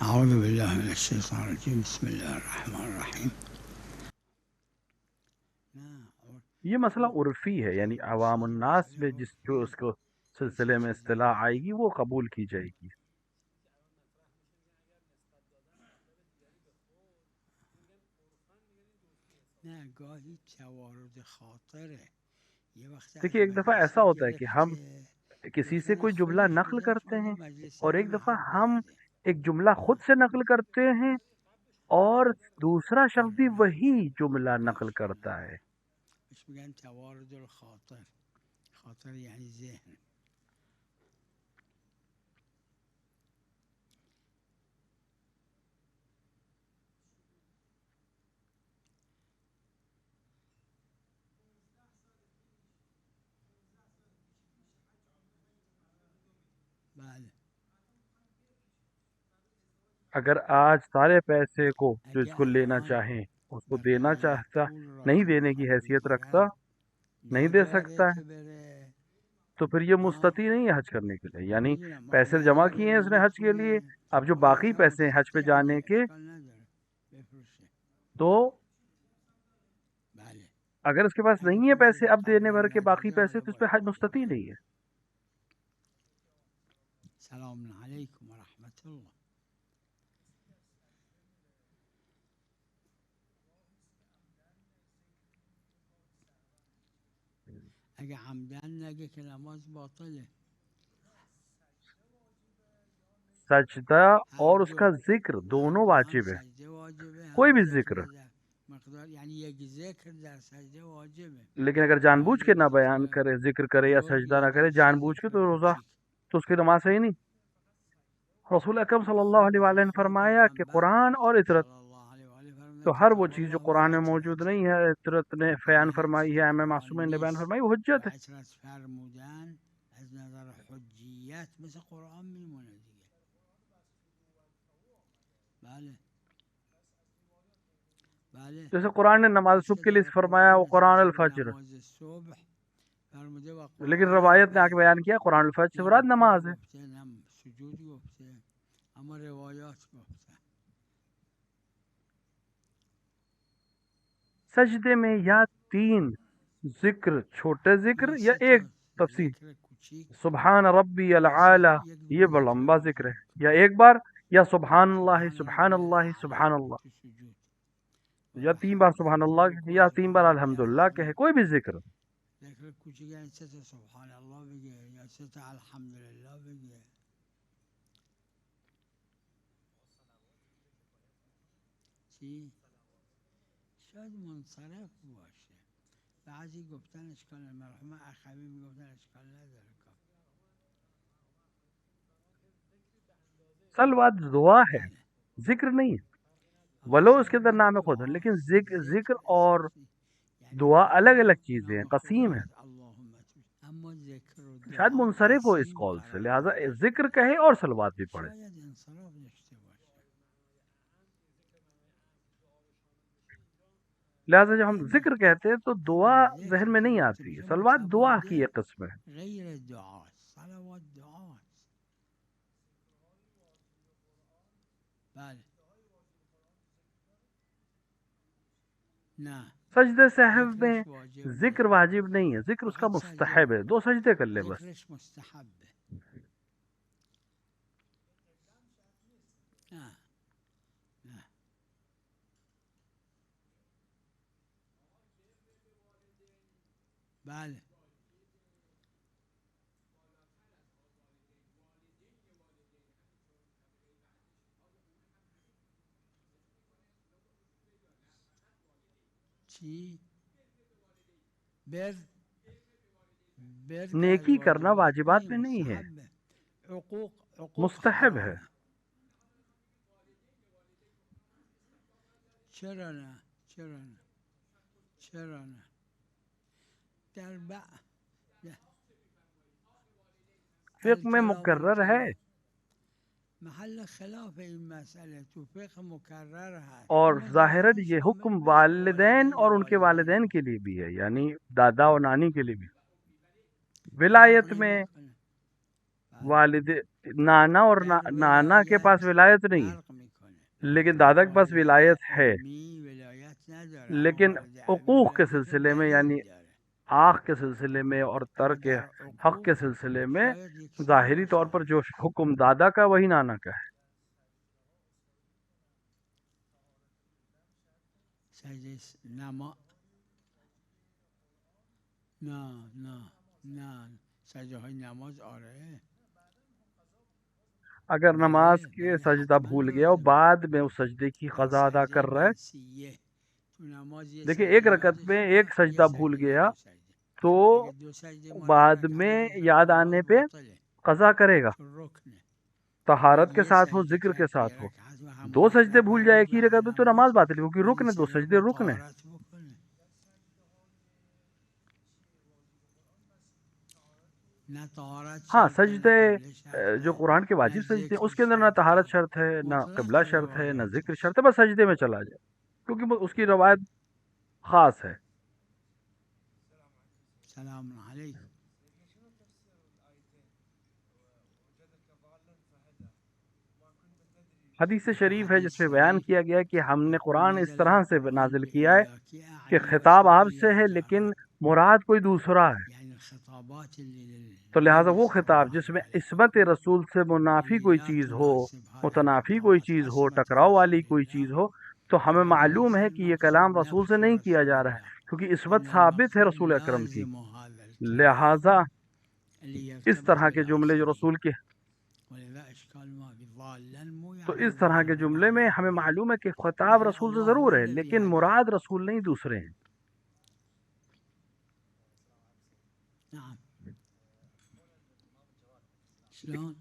اعوذ باللہ من الشیطان الرجیم بسم اللہ الرحمن الرحیم. یہ مسئلہ عرفی ہے، یعنی عوام الناس میں جو اس کو سلسلے میں اصطلاح آئے گی وہ قبول کی جائے گی. نه گاهی توارد خاطره. یه وقت از دیکھیے ایک دفعہ مدرسه ایسا ہوتا ہے کہ ہم گرفته کسی سے گفتن کوئی از جملہ خودش نقل میگن کرتے توی ہیں، مجلس اور ایک علم دفعہ حرف ہم نزده. ایک جملہ خود سے نقل کرتے ہیں اور دوسرا شخص بھی وہی جملہ نقل کرتا ہے. بهش میگن توارد الخاطر. خاطر یعنی ذهن. بله. اگر آج سارے پیسے کو جو اس اگه کو لینا الان چاہیں اس کو دینا بقیه چاہتا پول را نہیں که دینے کی میخواد حیثیت رکھتا بگیرد نہیں دے نداره سکتا ہے که بره. تو پھر یہ ها مستطیع نہیں ہے حج کرنے کے لیے. یعنی میدونم پیسے آدم جمع اگه کیے ہیں اس نے حج کے لیے، نمیتونه اب جو باقی خودش هم پیسے ہیں حج پہ جانے مستطیعه کے اشکال نداره بفروشه. تو بله. اگر اس کے پاس اگه نہیں ہے پولش پیسے اب دینے قبلا بھر کے باقی نداده پیسے حالا تو اس پہ باید حج بده. مستطیع نہیں ہے. سلام علیکم و رحمت الله. اگه عمدن نگه که نماز باطله. سجدہ هر اور اس کا دو ذکر هر دونوں دو هم واجب ہے، سجده واجبه کوئی هم بھی ذکر ذکر. در مقدار یعنی یک ذکر در سجده واجبه. لیکن اگر جان حالا بوجھ کے یک نہ بیان ذکر کرے، ذکر کرے یا بزرگ سجدہ یا نہ کرے یک جان بوجھ کے، ذکر تو روزہ کوچیک. تو اس کی نماز صحیح نہیں. رسول اکرم صلی اللہ علیہ وآلہ نے خود فرمایا کہ پیغمبر قرآن اور اطرت، صلی اللہ علیہ وآلہ فرمودن تو ہر وہ کتاب چیز جو الله و قرآن میں عطرت. موجود نہیں ہے، اطرت نے بیان یعنی فرمائی چیزی ہے، که ایم قرآن معصوم نے بیان نیست فرمائی، وہ و حجت ہے. عطرت فرمودن از نظر حجیت مثل قرآن میمونه دیگه. بله بله. جیسے قرآن نے نماز مثل صبح کے لیے در فرمایا وہ قرآن قرآن مثلا الفجر، نماز صبح فرموده و لیکن قرآن روایت نے آگے الفجر. بیان کیا قرآن الفجر سے نه مراد رکوع نماز ہے. گفته نه سجود گفته اما روایات گفته. سجدے میں یا 3 ذکر، چھوٹے ذکر نه یا سه ایک تا تفصیل، ذکر کوچیک سبحان ربی یا العالی، یک یہ دونه بڑا ذکر لمبا ذکر بزرگ. ہے، یا ایک بار، یا سبحان اللہ سبحان سبحان ربی اللہ الاعلی سبحان اللہ، تو سجود یا 3 بار سبحان اللہ کہے، یا 3 بار الحمدللہ کہے، کوئی بھی ذکر. ذکر کوچیک یعنی سه تا سبحان الله بگه یا سه تا الحمدلله بگه. چی؟ شاید منصرف باشه. بعضی گفتن اشکال نداره. مرحوم اخوی میگفتن اشکال نداره. صلوات دعا ہے، بله. ذکر نہیں ہے، آخه ولو اس کے اندر صلوات نام خود ہے، دعاست. لیکن ذکر اور یعنی دعا الگ الگ فقط چیزیں ہیں، نام قسیم ہیں. خداست اللهم توش. اما ذکر و شاید دعا منصرف ہو اس قسیم قول سے، قرار لہٰذا داده. ذکر کہے اور صلوات بھی پڑھے. شاید انصراف داشته باشه. لہٰذا جب ہم این ذکر کہتے ہیں تو دعا نه ذکر ذہن میں که نہیں وقتی آتی ہے، میشه صلوات دعا کی متبادل ایک قسم ہے. غیر دعاست. صلوات دعاست. بله. نه سجدے صحب میں ذکرش واجب ذکر نیست. واجب نہیں ہے، ذکر اس کا فقط سجده مستحب ہے، 2 سجدے کر لے بس. ذکرش مستحبه. نه نه. بله. چی؟ بر که از نیکی کرنا واجبات واجبات نہیں میں نہیں ہے، مستحب. حقوق مستحب ہے. حرامه. چرا نه؟ چرا نه؟ چرا نه؟ در فقہ میں الکلام مقرر ہے، محل خلاف این مسئله تو فقه مکرر ہے. اور اما ظاہراً ظاهرا یہ شامل حکم میشه والدین والدین اور و ان کے والدین. والدین کے لیے بھی ہے، یعنی دادا اور نانی کے لیے بھی. فرق ولایت میں نمیکنه. والد نانا اور در نانا کے پاس ولایت ولایت نہیں ہے، فرق لیکن دادا کے پاس ولایت ہے، عمی ولایت نداره، لیکن مورد حقوق کے عمی سلسلے میں دلیل یعنی داره. آنکھ کے سلسلے میں اور اما ترک در حق کے حقوق سلسلے میں شاید یکسان ظاہری طور باشه. پر جو حکم دادا کا وہی نانا کا ہے. سجده نما نه سجده های نماز آره اگر نماز کے سجدہ حتما بھول گیا اور لازمه. بعد میں اس سجدے کی قضا ادا سجده کر رہا ہے، منسیه تو نماز یه دیکھیں سجده ایک رکعت میں یادش ایک میاد، یه سجدہ بھول سجده یا گیا دو سجده. تو اگه دو سجده مال بعد رکعت میں اول یاد نماز آنے پہ باطله قضا کرے گا، چون رکنه. طہارت کے یه ساتھ ہو، سجده ذکر کے کرد توی ساتھ ہو. رکعت و دو همون سجدے رکعت بھول جائے ایک اول ہی رکعت میں تو نماز نماز باطل ہے، کیونکہ باید رکن ہے، دو سجده سجدے با رکن ہے. طهارت بکنه. نه طهارت ہاں شرطه نه سجدے قبله جو شرطه قرآن کے نه واجب سجدے ہیں ذکر اس کے اندر نہ طہارت شرطه، شرط ہے، نہ مطلق قبلہ شرط ہے، نہ روایات ذکر است. شرط ہے، بس سجدے میں چلا جائے کیونکہ اس کی روایت خاص ہے. سلام علیکم. حدیث شریف ہے جس حدیث میں بیان شریف کیا گیا کہ ہم نے قرآن اس نزل طرح سے القرآن نازل کیا ہے بإياك کہ أعني خطاب آپ رسول سے الله ہے لیکن جارا، مراد کوئی دوسرا ہے. يعني الخطابات اللي تو لہٰذا للنبي وہ صلى خطاب الله جس میں عليه عصمت رسول سے منافی اللي کوئی لا چیز ہو، تناسب هذه متنافی کوئی الخطابات چیز ہو، عصمة ٹکراؤ والی رسول کوئی الله، چیز ہو، تو ہمیں فهذا معلوم ليس ہے کہ یہ کلام المقصود رسول سے نفس نہیں کیا رسول جا رہا الله، ہے، کیونکہ عصمت وإنما ثابت ہے المقصود رسول اکرم کی. لازم هذا الكلام لہٰذا اللي اس يرتبط طرح کے جملے جو بالآخرين. رسول کے، ولذا إشكال ما في ضالا مو تو يعني اس طرح کے ضالا جملے میں عليه، ہمیں معلوم ہے کہ خطاب يعني رسول سے الله هو ضرور ہے الذي لیکن هداه. مراد رسول نہیں دوسرے ہیں. نعم. شلون؟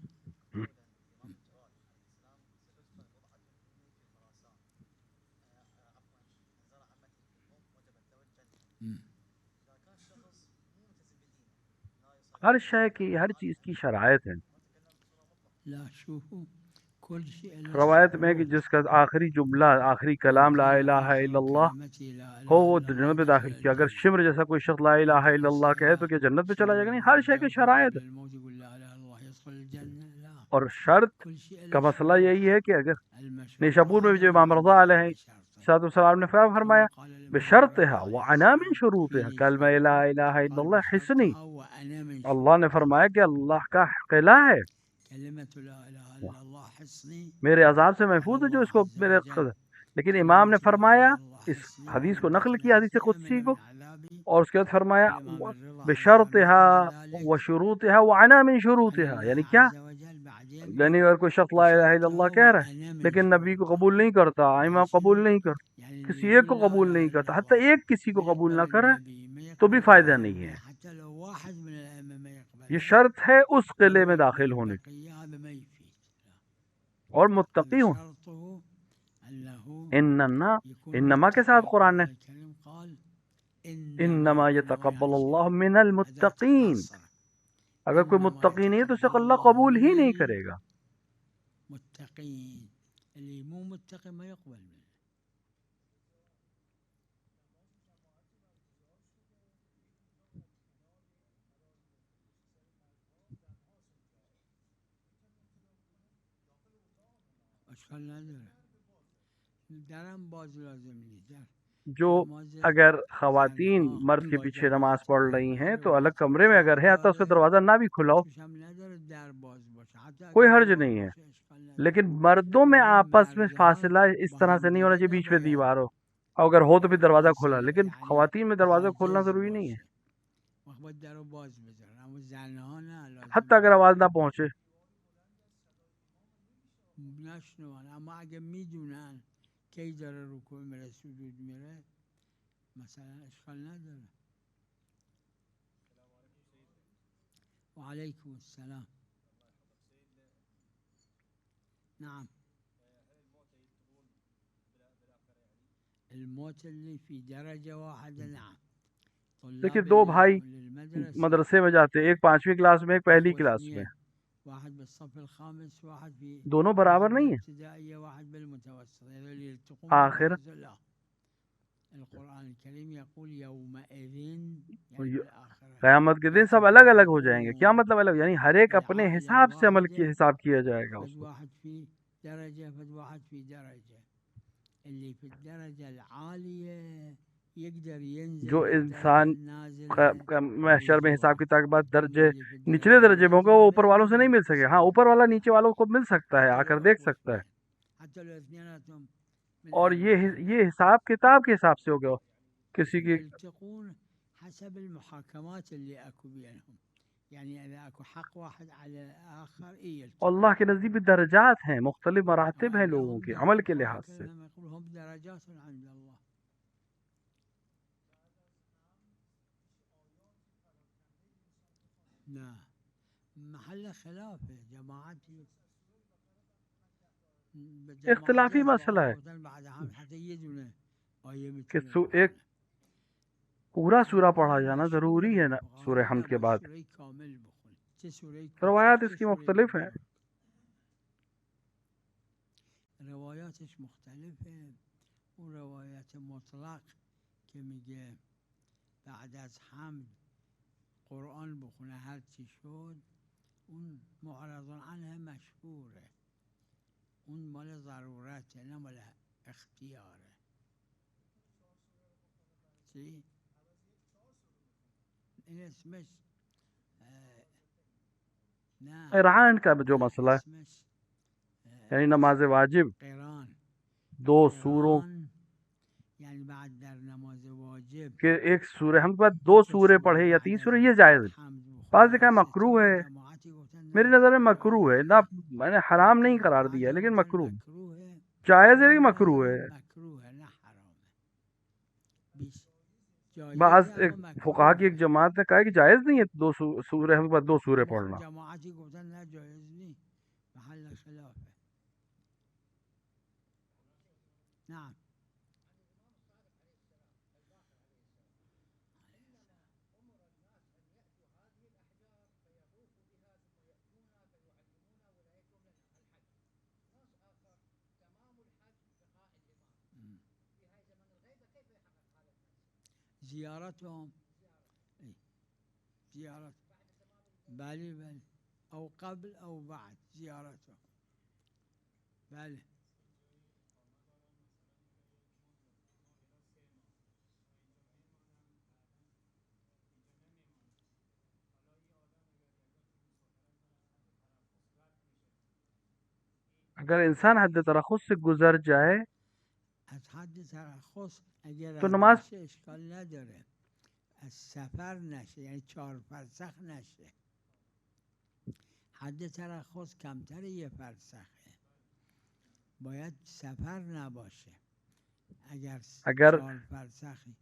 ہر شے کی، ہر چیز کی شرائط ہے. لا شوفوا كل شيء له روایت میں کہ شروط. جس کا آخری جملہ، آخری من کلام لا كان الہ آخر الا اللہ كلمته لا ہو إله وہ إلا الله جنت میں دخل داخل کیا. اگر الجنة. شمر جیسا کوئی شخص لا الہ الا اللہ کہے تو کیا جنت میں چلا جائے گا؟ نہیں، ہر شے کی شرائط قبل الموت يقول لا إله إلا الله يدخل الجنة. لا اور شرط كل شيء کا له مسئلہ شروط. یہی ہے کہ اگر المشروط نیشاپور میں بھی جو عدم امام رضا علیہ انتفاء شرطه، صلاۃ والسلام نے فرمایا كما قال الإمام بشرطها الرضا عليه وعنا من السلام في شروطها کلمہ نشابور، لا الہ الا قال اللہ حسنی. بشرطها وأنا من اللہ نے شروطها. فرمایا کہ اللہ کا قلعہ ہے، كلمة لا إله إلا الله حصني میرے عذاب سے قال محفوظ ہے جو الله اس کو عز میرے وجل لیکن امام نے كلمة لا فرمایا، إله إلا الله اس حصني حدیث کو ومن نقل دخل کیا حدیث هذه قدسی أمن کو، من عذابي. اور اس کے بعد فرمایا والإمام الرضا عليه السلام ذكر بشرطها ذلك وشروطها وعنا من أن شروطها. الله یعنی کیا؟ عز وجل بعدين یعنی اگر کوئی شخص لا الہ الا اللہ بشرطها کہہ رہا ہے وأنا من لیکن نبی کو شروطها. قبول نہیں کرتا، امام يعني قبول شنو؟ نہیں کرتا، يعني اللي کسی ایک کو يقول لا قبول إله نہیں إلا کرتا، حتیٰ الله ایک کسی ما کو قبول نہ يقبل کرے النبي، ما تو بھی يقبل فائدہ الأئمة، نہیں ہے. حتى لو واحد من الأئمة ما یہ يقبلها شرط ہے اس قلعے میں ويقبل داخل ہونے کی. البقية، هذا ما يفيد. اور هذا متقی ہوں. شرطه أنه انما يكون انما کے متقي. ساتھ قرآن نے القرآن الكريم قال انما يتقبل اللہ من المتقین. حصر. اگر کوئی إنما متقی نہیں ہے تو اسے يتقبل اللہ الله قبول ہی من نہیں کرے گا. المتقين. اللي مو متقي ما يقبل منه. اشکال نداره. درم باز لازم نیست. در جو نماز اگر خواتین زنها مرد کے با پیچھے نماز جماعت پڑھ رہی خوابیده ہیں رو تو الگ وقت کمرے میں اگر ہے تو اس کا داره دروازہ نہ بھی کھلاؤ، توش هم نداره در باز باشه. حتی اگر کوئی حرج دیوار نہیں ہے. باشه اشکال نداره. لیکن مردوں میں لیکن آپس میں مردها فاصلہ اس با طرح هم سے نہیں ہونا دیگه چاہیے بیچ میں نباید دیوار ہو، اور اگر ہو تو پھر دروازہ کھلا. فاصله، لیکن یعنی خواتین میں دروازہ کھولنا حاجز ضروری نہیں ہے، باشه. وقت باید در رو باز بذارن، اما زنها نه لازم حتیٰ اگر آواز نہ پہنچے. نشنون. اما اگه میدونن کی داره رکوع میره سجود میره مثلا اشکال نداره. و علیکم السلام. نعم. الموت اللي في درجة واحدة. نعم. دیکھیں طلاب دو اللي بھائی يروحون للمدرسة مدرسے میں جاتے، ایک 5ویں کلاس میں ایک پہلی إخوة کلاس میں، اثنين، واحد بالصف الخامس، واحد في دونوں برابر واحد نہیں ہیں. بالابتدائية، واحد بالمتوسط. هذول يلتقون آخر بالمدرسة. لا، القرآن الكريم يقول يومئذ يعني بالآخرة قیامت کے دن سب الگ الگ ہو جائیں گے. کیا مطلب الگ؟ یعنی ہر ایک اپنے بالعائلة حساب سے عمل کی الواحدة حساب کیا جائے گا اس بس کو. واحد في درجة فد واحد في درجة اللي في الدرجة العالية يقدر ينزل جو بالدرجة انسان النازلة محشر میں حساب ويزور کتاب کے بعد درجے اللي في نچلے الدرجة درجے میں ہوگا وہ النازلة اوپر ما والوں سے يقدر نہیں مل سکے. ہاں اوپر والا نیچے والوں کو مل سکتا ہے, آ حتى کر لو دیکھ سکتا ہے. حتى لو اثنيناتهم من اور أهل یہ الكلام یہ حساب کتاب کے حساب سے ہو گیا کسی کی. يلتقون حسب المحاكمات اللي اكو بينهم يعني اذا اكو حق واحد على الاخر يلتقون. اللہ کے نزدیک بھی درجات ہیں, مختلف مراتب ہیں لوگوں وعندهم کے عمل کے لحاظ درجات سے. لما يقول هم درجات عند الله. نعم محل خلاف ہے جماعت اختلافی مسئلہ ہے بعد هم حتى يدونه آیه کہ میتونه ایک پورا سورہ پڑھا جانا ضروری ہے نا سورہ حمد کے بعد. سورہ کامل بخون چه سورہ روایات اس کی مختلف ہیں. روایاتش مختلف ہے. اون روایت مطلق که میگه بعد از حمد قرآن بخونه هر چی شد اون معرض عنه مشهوره, اون مال ضرورته نه مال اختیاره. چی؟ این اسمش نه ارعان کا جو مسئلہ ہے اسمش یعنی نماز واجب قران. دو سوروں قرآن یعنی بعد در نماز واجب کے ایک سورہ حمد کے بعد دو سورے پڑھے یا تین سورے, یہ جائز ہے. بعض نے کہا مکروہ ہے, میری نظر میں مکروہ ہے, نہ میں نے حرام نہیں قرار دیا لیکن مکروہ ہے. جائز ہے لیکن مکروہ ہے. مکروہ ہے نہ حرام ہے. بعض ایک فقہا کی ایک جماعت نے کہا کہ جائز نہیں ہے دو سورہ حمد کے بعد دو سورے پڑھنا. جماعتی گفتن نه جایز نہیں, محل خلاف ہے. نعم زيارتهم زيارت بله بله او قبل او بعد زيارتهم بله. اگر انسان حد ترخص سے گزر جائے از حد ترخص اگر تو رد نماز بشه اشکال نداره, از سفر نشه یعنی 4 فرسخ نشه. حد ترخص کمتر 1 فرسخه, باید سفر نباشه. اگر 4 فرسخی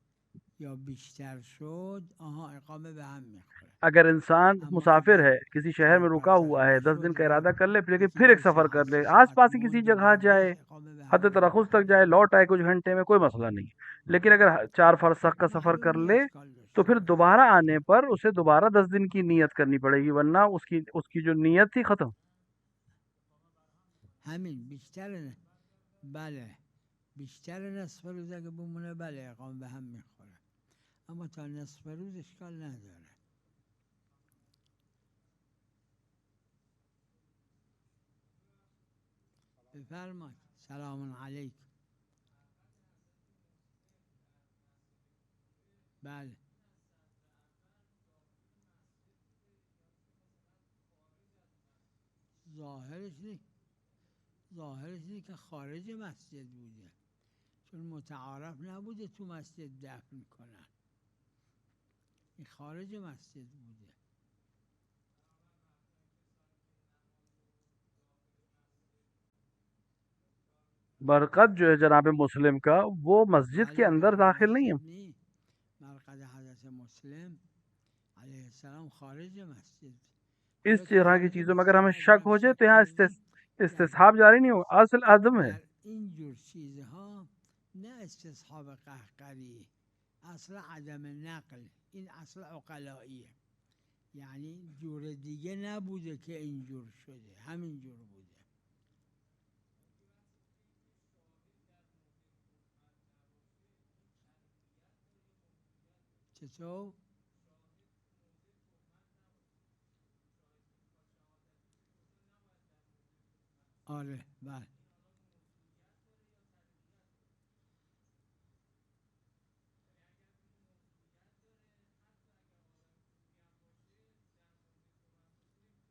یا بیشتر شد اقامه به هم میخوره. اگر انسان مسافر ہے کسی شہر میں رکا ہوا ہے 10 دن کا ارادہ کر لے لیکن پھر ایک سفر کر لے, آس پاس ہی کسی جگہ جائے حد ترخص تک جائے لوٹ آئے کچھ گھنٹے میں, کوئی مسئلہ نہیں. لیکن اگر 4 فرسخ کا سفر کر لے تو پھر دوبارہ آنے پر اسے دوبارہ 10 دن کی نیت کرنی پڑے گی, ورنہ اس کی جو نیت تھی ختم. همین بیشتر بله بیشتر نصف روز اگه بمونه بله اقامه به هم میخوره, اما تا نصف روز اشکال نداره. بفرمایید. سلام علیکم. بله ظاهرش اینه که خارج مسجد بوده, چون متعارف نبوده تو مسجد دفن کنن, این خارج مسجد بوده. برکت جو ہے جناب مسلم کا وہ مسجد کے اندر داخل نہیں ہے. برکت حضرت مسلم علیہ السلام خارج مسجد. اس طرح کی چیزوں میں اگر ہمیں شک ہو جائے تو یہاں استصحاب جاری نہیں ہو, اصل عدم ہے. این جور چیزها نه استصحاب قهقری, اصل عدم نقل, این اصل عقلائیه, یعنی جور دیگه نبوده که اینجور شده, همین جور بوده. چطور؟ آره بله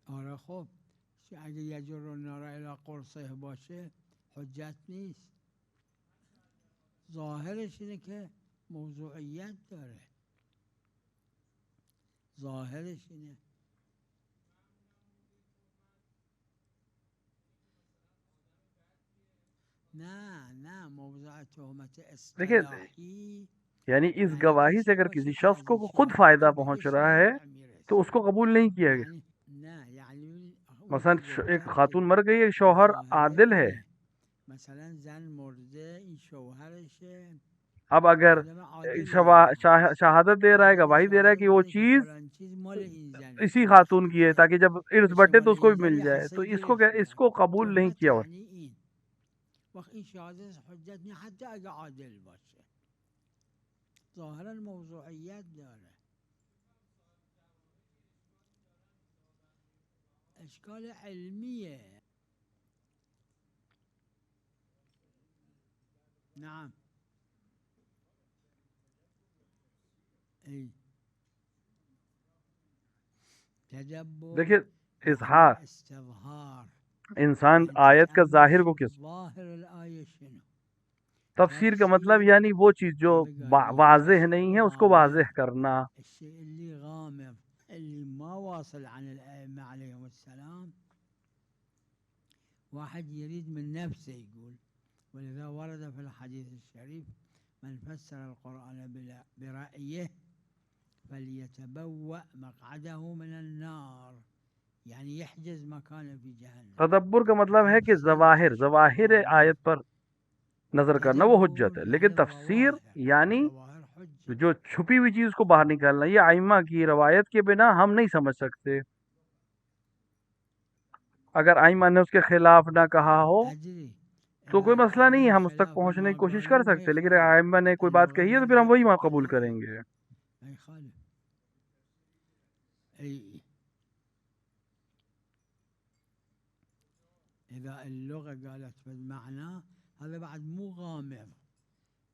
آره خب اگه یجر النار الی قرصه باشه حجت نیست ظاهرش اینه که موضوعیت داره ظاهرش اینه نه موضوع تهمت دیکھیے اصطلاحی یعنی اس گواہی سے اگر کسی شخص کو خود فائدہ پہنچ رہا ہے تو اس کو قبول نہیں کیا گیا مثلا ایک خاتون مر گئی ایک شوہر عادل ہے مثلا زن مرده این شوهرشه اب اگر شہادت دے رہا ہے گواہی دے رہا ہے کہ وہ چیز اسی خاتون کی ہے تاکہ جب ارث بٹے تو اس کو بھی مل جائے تو اس کو قبول نہیں کیا ہوا وقت این شهادت حجت نیست حتی اگه عادل باشه ظاهرا موضوعیت داره اشکال علمیه نعم تدبر دیکھیے اظہار استظهار انسان آیت کا ظاہر کو کس ظاهر الآیه شنو تفسیر کا مطلب یعنی وہ چیز جو واضح نہیں ہے اس کو واضح کرنا الشيء اللي غامض اللي ما واصل عن الأئمة عليهم السلام واحد يريد من نفسه يقول ولذا ورد في الحديث الشريف من فسر القرآن برأيه فليتبوأ مقعده من النار یعنی يحجز مكانه في جهنم تدبر کا مطلب ہے کہ ظواہر آیت پر نظر کرنا وہ حجت ہے لیکن تفسیر یعنی جو چھپی ہوئی چیز کو باہر نکالنا یہ ائمہ کی روایت کے بنا ہم نہیں سمجھ سکتے اگر ائمہ نے اس کے خلاف نہ کہا ہو تو کوئی مسئلہ نہیں ہے ہم اس تک پہنچنے کی کوشش کر سکتے لیکن اگر ائمہ نے کوئی بات کہی ہے تو پھر ہم وہی قبول کریں گے إذا اللغة قالت بالمعنى هذا بعد مو غامض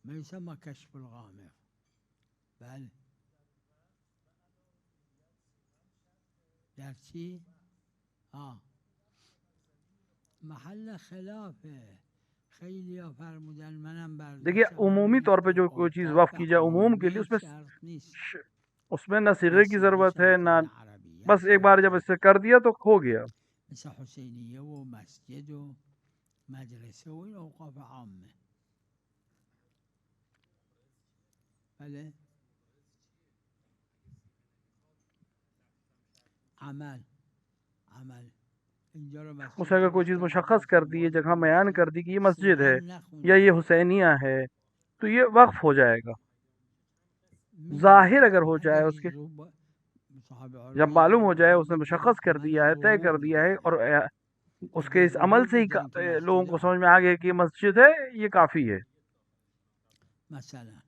ما يسمى كشف الغامض بل در چی؟ محل خلافه خیلی ها فرمودن منم برداشتم دیکھیے عمومی طور پہ جو کوئی چیز وقف کی جائے عموم کے لیے اس میں نہ صیغے کی ضرورت ہے نہ بس ایک بار جب اس سے کر دیا تو ہو گیا مثل حسینیه و مسجد و مدرسه و این اوقاف عامه بله عمل اس اگر کوئی چیز مشخص کر دی جگہ بیان کر دی کہ یہ مسجد ہے یا یہ حسینیہ ہے تو یہ وقف ہو جائے گا ظاہر اگر ہو جائے اس کے جب معلوم ہو جائے اس نے مشخص کر دیا ہے طے کر دیا ہے اور اس کے اس عمل سے ہی لوگوں کو سمجھ میں آ گیا کہ یہ مسجد ہے یہ کافی ہے مثلا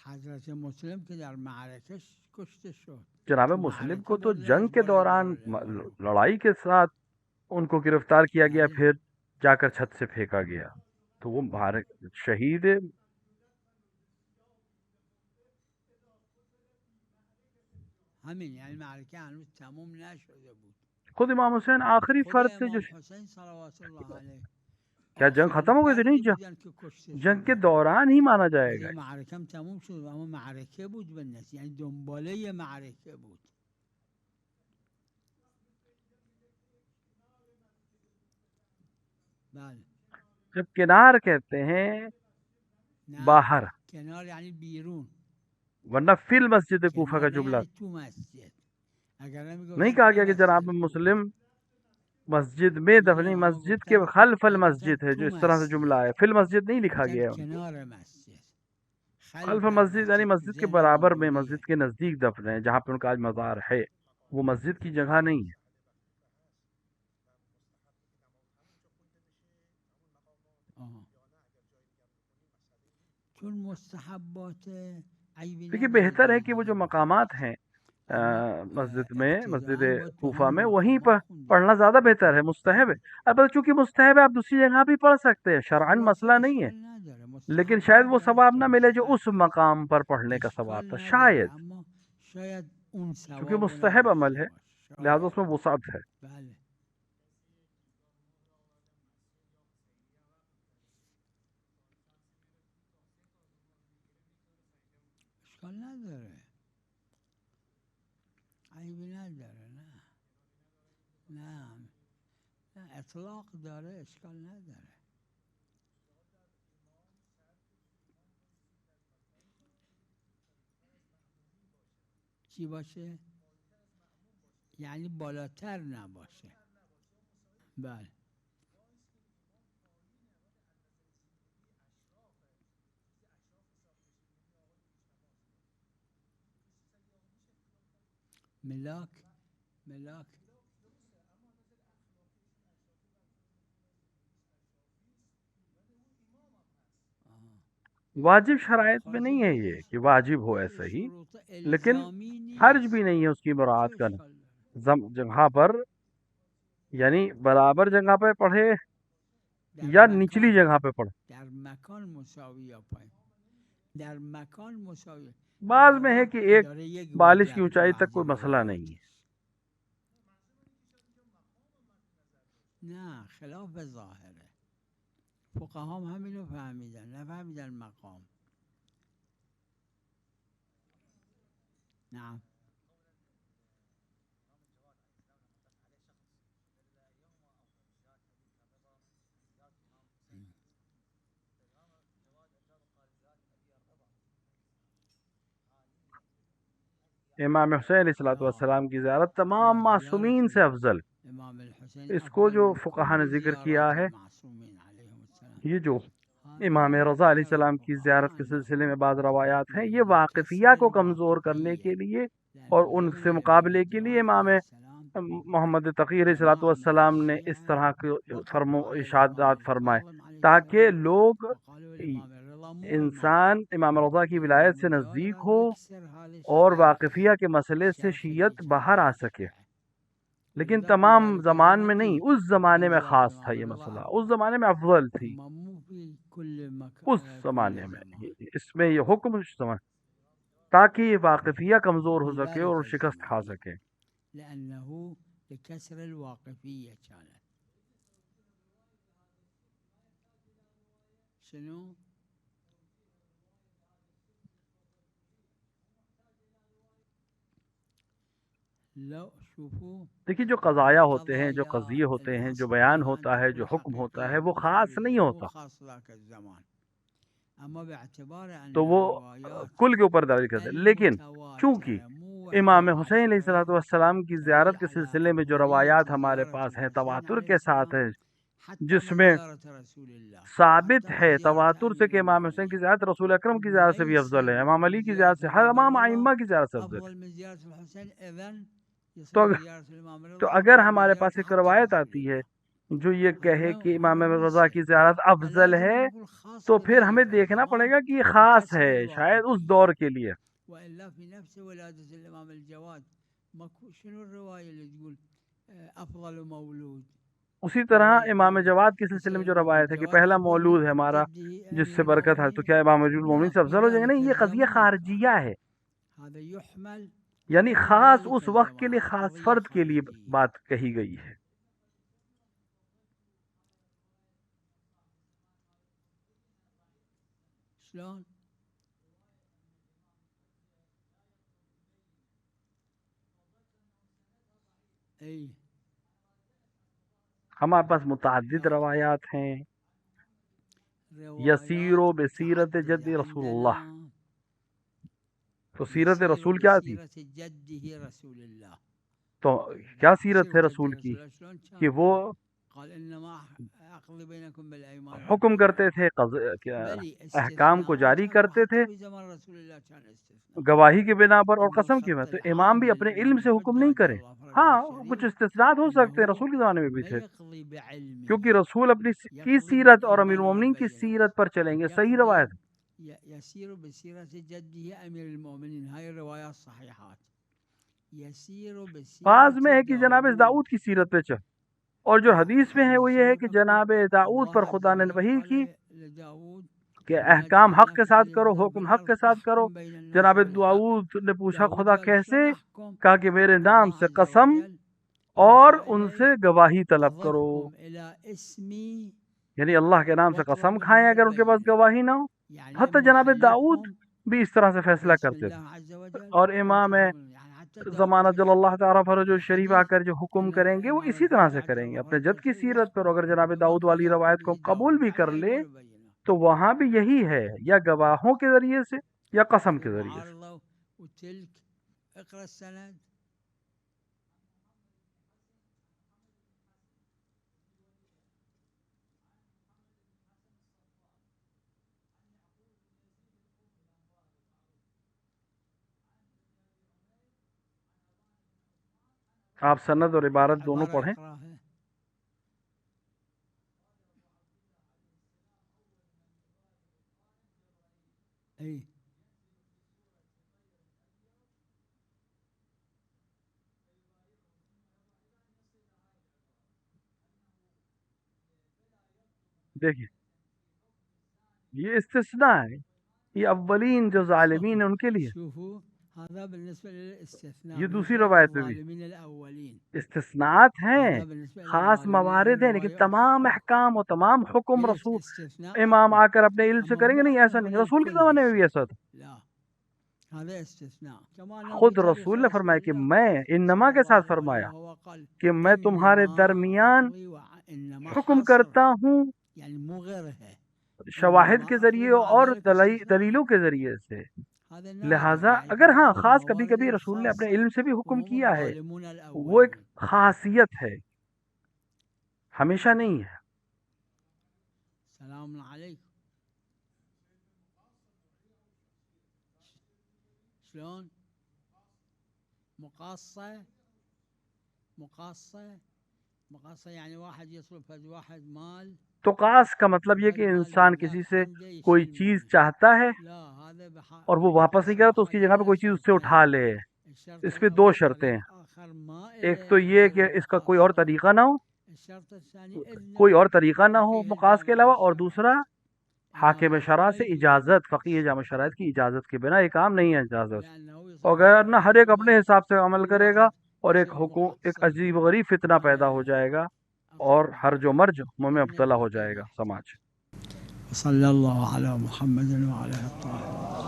حضرت مسلم کے در معرکہ کشته شد جناب مسلم کو تو جنگ کے دوران لڑائی کے ساتھ ان کو گرفتار کیا گیا پھر جا کر چھت سے پھینکا گیا تو وہ شہید ہے همین یعنی معرکه هنوز تموم نشده بود خود امام حسین آخری فرد سے جو حسین صلوات الله علیه کیا جنگ ختم ہو گئی تھی نہیں جنگ کے دوران ہی مانا جائے گا معرکم تموم شد اما معرکه بود بالنسبت یعنی دنباله معرکه بود جب کنار کہتے ہیں باہر کنار یعنی بیرون ورنہ فی المسجد کوفہ کا جملہ نہیں کہا گیا کہ جناب مسلم مسجد میں دفنی مسجد کے خلف المسجد ہے جو اس طرح سے جملہ ہے فی المسجد نہیں لکھا گیا خلف المسجد یعنی مسجد کے برابر میں مسجد کے نزدیک دفن ہے جہاں پہ ان کا آج مزار ہے وہ مسجد کی جگہ نہیں ہے. چون مستحبات عیبی دیکھیے نداره بہتر ہے در کہ وہ جو نماز، مقامات ہیں اما مسجد میں، مسجد ابتداءً باید تو کوفہ همون میں، وہیں پر مقامات خوندی. پڑھنا زیادہ بہتر ہے، مستحب ہے. البتہ چونکہ مستحب ہے آپ دوسری جگہ بھی پڑھ سکتے ہیں، شرعاً البته مسئلہ نہیں ہے، اشکال نداره، لیکن مستحب شاید هم وہ در ثواب نہ ملے جو مستحب اس مقام پر پڑھنے کا ثواب اشکال تھا، نداره، شاید، اما شاید اون چونکہ ثواب رو مستحب عمل نداشته ہے باش. لہذا شاید. اس میں وسعت ہے. بله. اشکال نداره، عیبی نداره. نه نه نه، اطلاق داره، اشکال نداره. چی باشه؟ یعنی بالاتر نباشه. بله. ملاک ملاک واجب شرائط میں نہیں خاطر ہے یہ کہ واجب ہو ایسا ہی، شروط لیکن الزامی حرج بھی نیست. نہیں ہے اس کی مراعات چه کرنا. اشکال داره؟ جگہ پر یعنی برابر جگہ پہ پڑھے در یا نچلی مکان، جگہ پہ پڑھے. در مکان مساوی یا پایین، در مکان مساوی. بعض میں ہے کہ ایک داره یک بالش کی وجه که اونچائی تک کوئی واجب مسئلہ نہیں روایت ہے. است. نه، خلاف ظاهره. فقها هم همینو فهمیدن، نفهمیدن مقام. نعم. امام حسین علیہ السلام کی زیارت تمام معصومین سے افضل. امام الحسین اس کو افضل جو من فقہا نے کل ذکر کیا زیارات ہے، المعصومین علیهم السلام. یہ جو امام هذا رضا علیہ ذكر السلام کی زیارت کے سلسلے الفقهاء میں بعض روایات ہیں، یہ أنه واقفیہ لكسر کو کمزور کرنے کے الواقفية، لیے اور لأنه ان سے روي من مقابلے کے لیے الجواد امام عليه السلام محمد تقی علیہ جماعة من والسلام نے اس الشيعة طرح کے وقفوا على الإمام اشادات فرمائے الكاظم عليه تاکہ السلام لوگ وقالوا الإمام الرضا مو إمام. انسان امام رضا کی ولایت سے الإمام الجواد نزدیک راد ہو يكسر هذا اور الشرط، واقفیہ کے مسئلے سے شرط شیعت باہر آ الإجابة سکے. الشرعي. لیکن ولذا في تمام ذلك زمان میں نہیں، الوقت اس زمانے كان میں زيارة خاص تھا الإمام یہ الرضا مسئلہ، اس أفضل، زمانے میں افضل تھی. أما مو في كل اس كل زمانے میں زمان، اس میں یہ حکم اس زمان تاکہ یہ واقفیہ کمزور ہو في سکے اور ذلك شکست کھا الزمان، سکے. لأنه لكسر الواقفية كانت. شنو؟ لو شوفوا دیکھیے جو قضایا ہوتے ہیں، جو القضايا قضیے ہوتے ہیں، جو الأصل بیان فيها أن ہوتا ہے، جو تكون حکم ہوتا ہے، حقيقية وہ خاص نہیں مستوية، مو ہوتا. خاص ذاك الزمان. أما باعتبار أن تو وہ الروايات کل کے اوپر دعوی کرتے ہیں. لیکن چونکہ المتواترة مو وحدة امام حسین علیہ وعشرة والسلام کی تدل زیارت کے على سلسلے میں جو أفضلية روایات ہمارے زيارة پاس ہیں الحسين تواتر عليه کے ساتھ السلام ہیں، حتى جس من میں زيارة رسول الله، ثابت حتى من ہے زيارة تواتر سے کہ أمير امام حسین کی المؤمنين، زیارت رسول اکرم کی زیارت سے بھی ليس افضل ہے، امام علی کی زیارت زيارة سے، ہر الإمام امام الرضا ائمہ کی زیارت سے افضل ہے. أفضل من زيارة الحسين، إذن تو يصير اگر زيارة الإمام تو الرضا اگر أفضل من ہمارے زيارة پاس ایک حتى روایت رسول آتی ہے الله. جو یہ کہے هذا کہ امام هذا ما رضا کی يصير، زیارت افضل فلازم ہے، نقول خاص تو پھر ہمیں بذلك دیکھنا پڑے الزمان گا کہ یہ خاص لكسر ہے شاید اس الواقفية. دور کے لیے. وإلا في نفس ولادة الإمام الجواد ماكو، شنو الرواية اللي تقول أفضل مولود؟ اسی طرح امام جواد کے سلسلے میں جو الإمام روایت ہے کہ الجواد پہلا أفضل مولود ہے من ہمارا جده جس أمير سے برکت ہے، تو المؤمنين. کیا امام امیر المومنین لا، سے في افضل ہو جائیں گے؟ ذلك نہیں، یہ قضیہ الزمان خارجیہ ہے، هذا يحمل یعنی على في خاص ذلك اس وقت کے لیے، الزمان خاص قضية فرد کے لیے خارجية. بات کہی گئی ہے. شلون؟ اي ہمارے پاس متعدد روایات ہیں. یسیر روايات و بسیرت متعددة جد رسول اللہ، عندنا. تو سیرت يسير رسول کیا تھی؟ بسيرة جده رسول الله. تو کیا سیرت ہے سيرة جد رسول کی رسول الله شلون کہ كان؟ وہ قال انما اقضي بينكم بالایمان حکم کرتے تھے احکام کو جاری کرتے تھے گواہی کے بنا پر اور قسم کی بنا. تو امام بھی اپنے علم سے حکم نہیں کرے. ہاں کچھ استثناءات ہو سکتے ہیں، رسول کے زمانے میں بھی تھے، کیونکہ رسول اپنی کی سیرت اور امیر المومنین کی سیرت پر چلیں گے. صحیح روایت يسير بسيرة جده أمير المؤمنين. هاي الروايات صحيحات. يسير بسيرة بعض میں ہے کہ جناب داؤد کی سیرت پہ چل، اور جو حدیث میں ہے وہ یہ ہے کہ جناب داؤد پر خدا نے وحی کی کہ احکام حق کے ساتھ کرو، حکم حق کے ساتھ کرو. جناب داؤد نے پوچھا خدا کیسے؟ کہا کہ میرے نام سے قسم اور ان سے گواہی طلب کرو، یعنی اللہ کے نام سے قسم کھائیں اگر ان کے پاس گواہی نہ ہو. حتی جناب داؤد بھی اس طرح سے فیصلہ کرتے تھے. اور امام زمانہ جل اللہ تعالیٰ فرج الشریف آ کر جو حکم کریں گے وہ اسی طرح سے کریں گے اپنے جد کی سیرت پر. اگر جناب داؤد والی روایت کو قبول بھی کر لے تو وہاں بھی یہی ہے، یا گواہوں کے ذریعے سے یا قسم کے ذریعے سے. آپ سند اور عبارت دونوں پڑھیں. دیکھیے یہ استثناء ہے، یہ اولین جو ظالمین ہیں ان کے لیے. یہ دوسری روایت میں بھی استثناءات ہیں، خاص موارد ہیں، لیکن تمام احکام و تمام حکم رسول امام آ کر اپنے علم سے کریں گے نہیں، ایسا نہیں. رسول کے زمانے میں بھی ایسا تھا. خود رسول نے فرمایا کہ میں انما کے ساتھ فرمایا کہ میں تمہارے درمیان حکم کرتا ہوں شواہد کے ذریعے اور دلیلوں کے ذریعے سے. لہٰذا اگر ہاں خاص کبھی کبھی رسول نے اپنے علم سے بھی حکم کیا ہے، وہ ایک خاصیت ہے، ہمیشہ نہیں ہے. سلام علیکم. شلون مقاصة يعني واحد يصرف واحد مال. تو قاص کا مطلب یہ کہ انسان کسی سے کوئی چیز چاہتا ہے اور وہ واپس نہیں کرتا تو اس کی جگہ پہ کوئی چیز اس سے اٹھا لے. اس پہ دو شرطیں ہیں، ایک تو یہ کہ اس کا کوئی اور طریقہ نہ ہو، کوئی اور طریقہ نہ ہو مقاص کے علاوہ، اور دوسرا حاکم شرع سے اجازت، فقیہ جامع شرائط کی اجازت کے بنا یہ کام نہیں ہے اجازت. اگر نہ ہر ایک اپنے حساب سے عمل کرے گا اور ایک عجیب غریب فتنہ پیدا ہو جائے گا اور ہر جو مرج منہ میں مبتلا ہو جائے گا سماج. صلی اللہ علی محمد وعلی